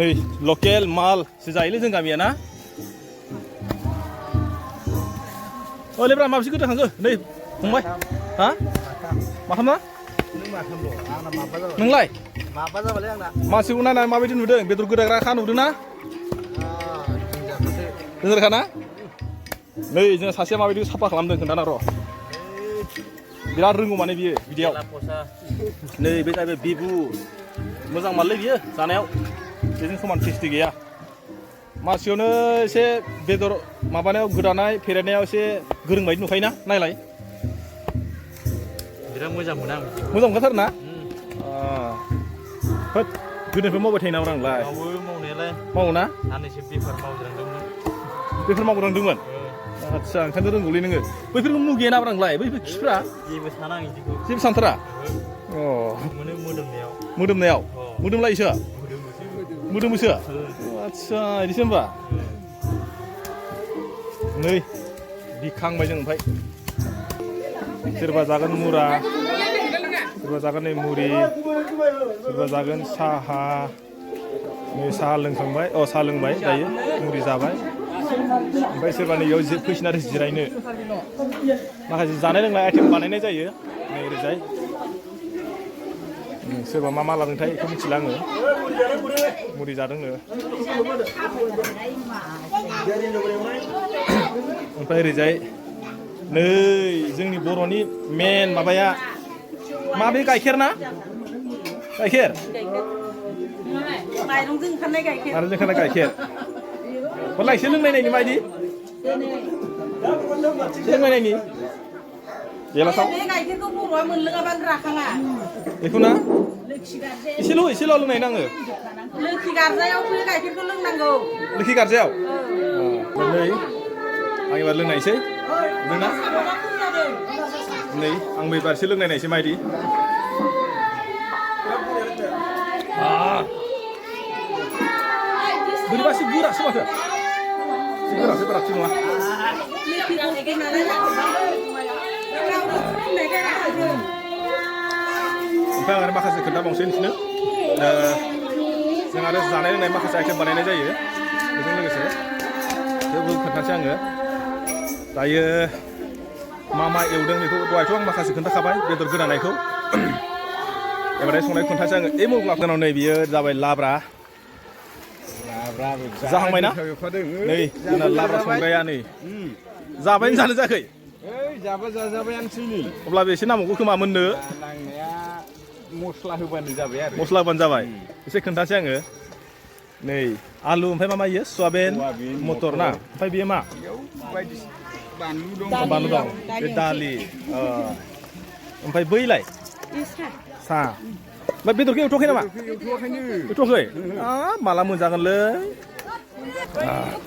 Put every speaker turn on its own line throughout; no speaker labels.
नै लकेल माल जायोलै जों गामिया ना ओ लेब्रा माबेसे गोदा थांखो नै फंबाय हा मा खालामना नोंलाय मानसिखौ नायनानै माबायदि नुदों बेदर गोदाग्राखा नुदों ना दोनजारखा ना नै जों सासेया माबायदि साफा खालामदों खोन्थाना र' बिराद रोंगौ माने बियो बिदियाव नै बे जाहैबाय बिबु मोजां माललै बियो जानायाव बेजों समान टेस्टि गैया मानसियावनो एसे बेदर माबानायाव गोदानाय फेरेदनायाव एसे गोरों बायदि नुखायोना नायलाय
बिराद मोजां मोना आं
मोजां मोनखाथारो ना होद गोदोनिफ्राय मावबाय थायो नामा आंलाय
मावो मावनायालाय
मावो ना
साननैसो बेफार मावज्रांदोंमोन
बेफोर मावग्रांदोंमोन आदसा ओंखायनो रोंगौलै नोङो बैफोरखौ मुगैया नाब्रा आंलाय बैफोर खिफ्रा
जेबो साना आं बिदिखौ
जेबो सानथारा अ
मोनो
मोदोमनायाव मोदोमलायोसो मोदोमोसो आदसा बिदिसो होमबा नै बिखांबाय जों ओमफ्राय सोरबा जागोन मुरा सोरबा जागोन नै मुरि सोरबा जागोन साहा नै साहा लोंखांबाय साहा लोंबाय दायो मुरि जाबाय ओमफ्राय सोरबा नैयाव फैसिन आरो जिरायनो माखासे जानाय लोंनाय आइटेम बानायनाय जायो नै ओरैजाय सोरबा मा मा लादोंथाय बेखौ मिथिला आङो मुरि जादोंनो ओमफ्राय ओरैजाय नै जोंनि बर'नि मेन माबाया माबे गाइखेर ना गाइखेर
माइरंजों ओंखारनाय
गाइखेर हरलाय एसे लोंनायनायनि मायदि लोंनायनायनि गेलासाव
बे गाइखेरखौ बर'आ मोनलोङाबानो राखाङा
बेखौ ना एसेल' लोंनाय नाङो
लोखि गार्जायाव बे गाइखेरखौ लोंनांगौ
लोखि गार्जायाव नै आं एबार लोंनायसै नोंना नै आंबो एबारसो लोंनायनायसै मायदि बोरैबासो गोरासो माथो गोरासो बारासो नङा ओमफ्राय आं आरो माखासे खोन्थाबावनोसै नोंसोरनो जों आरो जानाय लोंनाय माखासे आइटेम बानायनाय जायो बेजों लोगोसे बेखौ खोन्थानोसै आङो दायो मा मा एवदों बेखौ दहायथ' आं माखासे खोन्थाखाबाय बेदर गोदानायखौ एबारहाय संनाय खोन्थानोसै आङो मग्लाफोरनाव नै बियो जाबाय लाब्रा जाहांबायना नै जोंना लाब्रा संग्राया नै जाबायनो जानो जायाखै
जाबा जाजाबायानोसै नै
अब्लाबो एसे नांबावगौ खोमा मोननो
नांनाया मस्ला होबानो जाबाय आरो
मस्ला होबानो जाबाय एसे खोन्थानोसै आङो नै आलु ओमफ्राय मा इयो सयाबिन मटर ना ओमफ्राय बेयो मा बानलु दं बे दालि ओमफ्राय बैलाय साहा ओमफ्राय बेदरखौ एवथ'वाखै नामा एवथ'वाखै माला मोनजागोनलै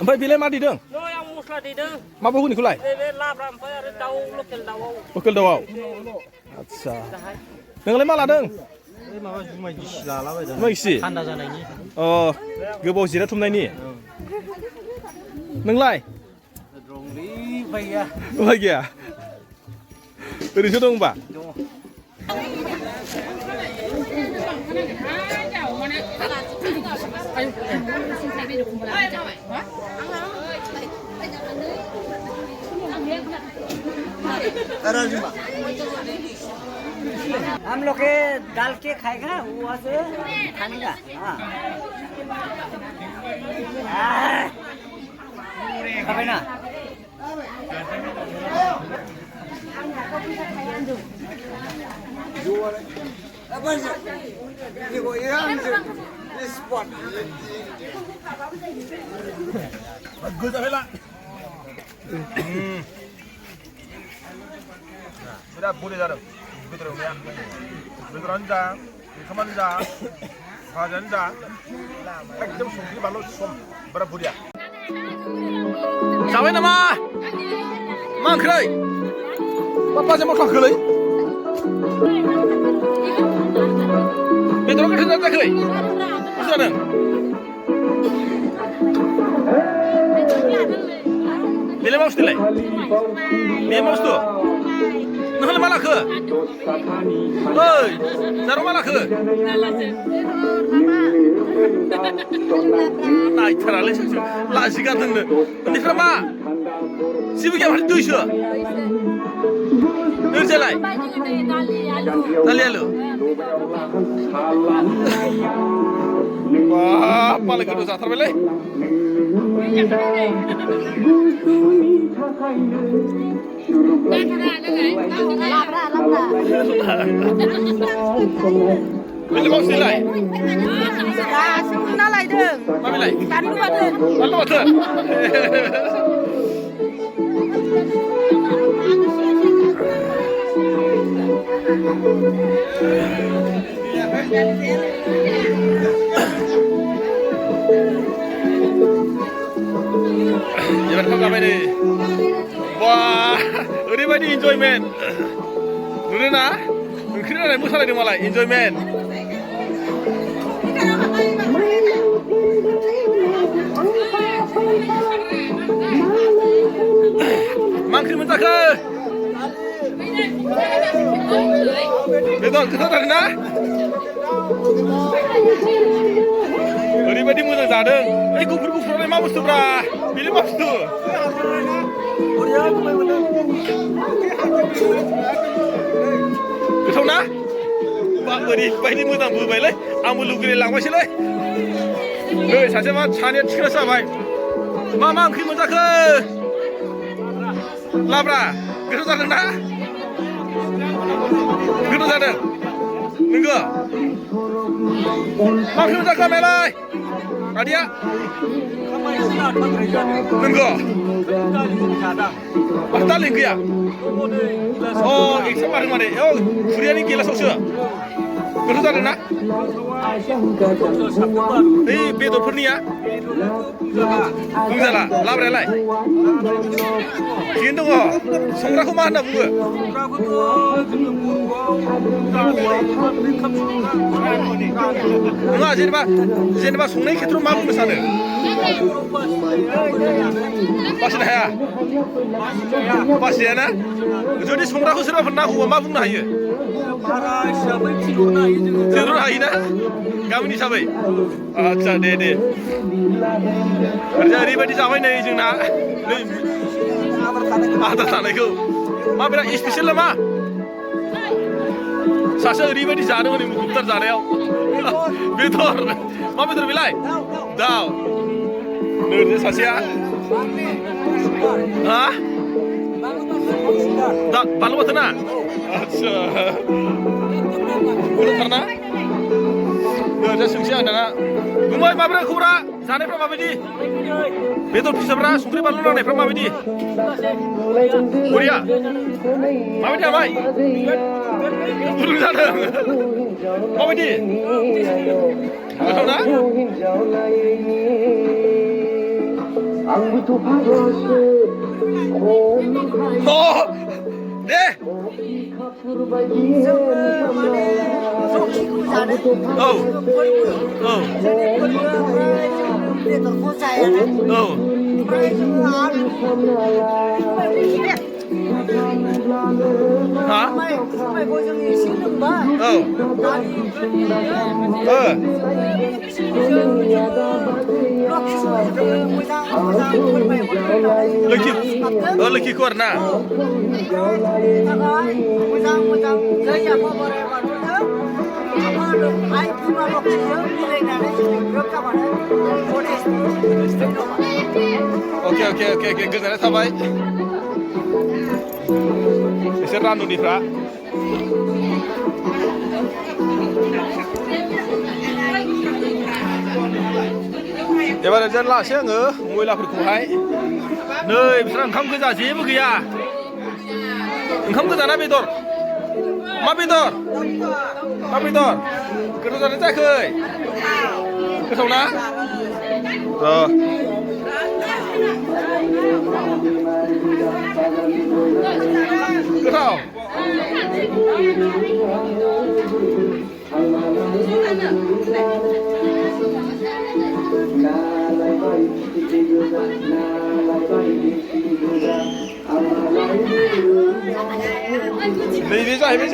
ओमफ्राय बेलाय मा देदों
आं मस्ला देदों
माबा होनिखौलाय
बे लाब्रा ओमफ्राय आरो दाउ लकेल
दाउआव आदसा नोंलाय मा लादों
माबा जुमाय गिसि लालाबायदों
जुमाय गिसि
थान्दा जानायनि
गोबाव जिरायथुमनायनि नोंलाय उफाय गैया ओरैनोसो दं होनबा
हम लोग के डाल के खाएगा वो से खानेगा खाबे ना
बिराद बुरि जादों बेदर एवनाया बेदरानो जा ओंखामानो जा भाजायानो जा एकदम संख्रि बानलु सम बिराद बुरिया जाबाय नामा मा ओंख्रै बाबाजों मा खालामखोलै बेदराव गोथाव जायाखै मा जादों बेलाय मा बुस्थुलाय बे मा बुस्थु नोंहालाय मा लाखो ओइ जारौ मा लाखो नायथारालै सोरसो लाजि गारदोंनो बेनिफ्राय मा जेबो गैया माथो दैसो नोंसोरलाय दालि आलु बाब मालाय गोथाव जाथारबायलै बेलाय मावसिलाय
दासो मोना लायदों
मा बेलाय
बानलु बाथोन
बानलु बाथोन एबार खाम जाबाय नै बा ओरैबायदि इन्जयमेन्ट नुदों ना ओंख्रि राननाय मोसालायदों मालाय इन्जयमेन्ट मा ओंख्रि मोनजाखो बेदर गोथावथार ना ओरैबायदि मोजां जादों ओइ गुफुर गुफुरालाय मा बुस्थुब्रा बेलाय मा बुस्थु गोथाव ना बा ओरैबायदि मोजां बोबायलै आंबो लुगैलाय लांबायसैलै नै सासे मा सानैया थिखोनासो जाबाय मा ओंख्रि मोनजाखो लाब्रा गोथाव जादों ना गोथाव जादों नोंगो मा ओंख्रि मोनजाखो आमायालाय आदैया नोंगो माथो दालि गैया अ एक्सट्रा मारदों माने औ खुरियानि गेलासावसो गोथाव जादों ना ओइ बेदरफोरनिया बुंजाला लाब्रायालाय थिगैनो दङ संग्राखौ मा होनना बुङो नङा जेनेबा संनाय खेथ्रआव मा बुंनो सानो बासिनो हाया बासिजायाना जुदि संग्राखौ सोरबाफोर नांगौबा मा बुंनो हायो थिनहरनो हायोना गामिनि हिसाबै आदसा दे ओरैबायदि जाबाय नै जोंना नै आदार थानायखौ मा बिराद स्पेसियेल नामा सासे ओरैबायदि जादों हनै मुखुबथार जानायाव बेदर मा बेदर बेलाय दाउ नै सासेया हा बानलु बाथोना आदसा गोथावथारना दा सोंसै आं दाना गुमै माब्रै खबरा जानायफ्रा माबायदि बेदर फिसाफ्रा संख्रि बानलु नांनायफ्रा माबायदि बरिया माबायदि आमाय गुदुं जादों माबायदि गोथाव ना दे लोखिखौ आरोना अके गोजोननाय थाबाय बिसोर रान्दुनिफ्रा एबार ओरैजाय लासै आङो मैलाफोरखौहाय नै बिसोर ओंखाम गोजा जेबो गैया ओंखाम गोजा ना बेदर मा बेदर गोथाव जादों जायाखै गोथाव ना गोथाव नैबे जाहैबाय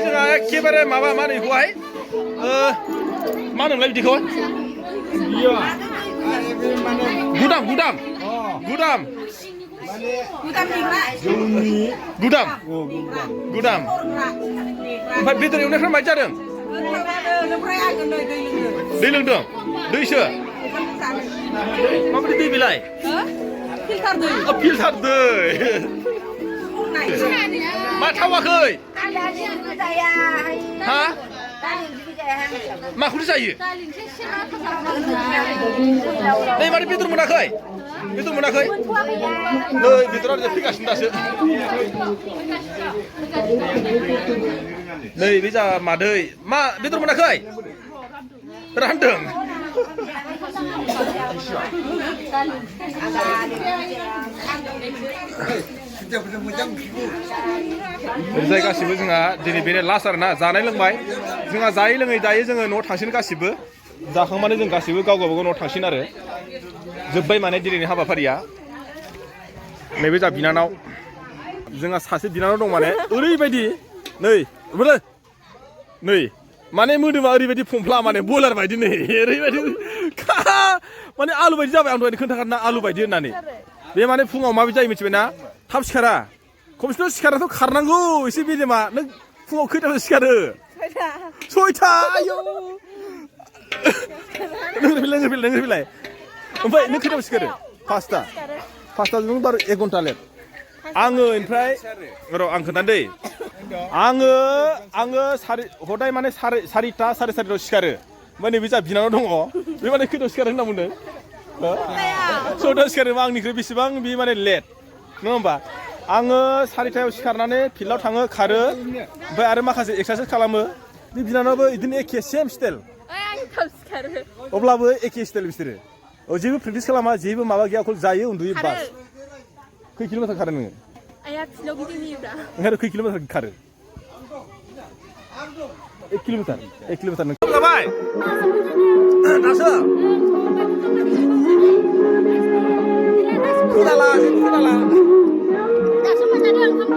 जोंहा एखेबारे माबा मा होनो बेखौहाय मा होनोमोनलाय बिदिखौ गुदाम ओमफ्राय बेदर एवनायफ्रा माबायदि जादों दै लोंदों दैसो माबायदि दै बेलाय फिल्टार दै मा थावाखै हा माखौथो जायो नै माने बेदर मोनाखै नै बेदरा फैगासिनो दासो नै बे जा मादै मा बेदर मोनाखै रानदों ओरैजाय गासिबो जोंहा दिनै बेनो लास्ट आरोना जानाय लोंबाय जोंहा जायै लोङै दायो जोङो न'आव थांसिन गासिबो जाखांबानो जों गासिबो गाव गावबागाव न'आव थांसिन आरो जोब्बाय माने दिनैनि हाबाफारिया नैबे जा बिनानाव जोंहा सासे बिनानाव दं माने ओरैबायदि नै माने मोदोमा ओरैबायदि फंफ्ला माने बयलार बायदि नै ओरैबायदि माने आलु बायदि जाबाय आं दहायनो खोन्थाखादोंना आलु बायदि होननानै बे माने फुङाव माबायदि जायो मिथिबाय ना थाब सिखारा खमसेथ' सिखाराथ' खारनांगौ एसे बेदेमा नों फुङाव खैथासो सिखारो 6टा आयौ नोंलाय ओमफ्राय नों खैथायाव सिखारो 5टा जों बार 1 घन्टा लेट आङो ओमफ्राय र' आं खोन्थानो दै आङो हदाय माने 4टा 4:30 सिखारो ओमफ्राय नैबे जा बिनानाव दङ बे माने खैथायाव सिखारो होनना बुंदों 6टायाव सिखारो आंनिख्रुइ बेसेबां बे माने लेट नङा होमबा आङो 4टायाव सिखारनानै फिल्डआव थाङो खारो ओमफ्राय आरो माखासे एक्सारसाइस खालामो बे बिनानावबो बिदिनो एखे सेम स्टाइल अब्लाबो एखे स्टाइल बिसोरो जेबो प्रेक्टिस खालामा जेबो माबा गैया अकल जायो उन्दुयो बास खै किल'मिटार खारो नोङो ओंखायनो खै किल'मिटार खारो 1 किल'मिटार नों जाबाय दासो खोनाला
दासो मोजाङै ओंखाम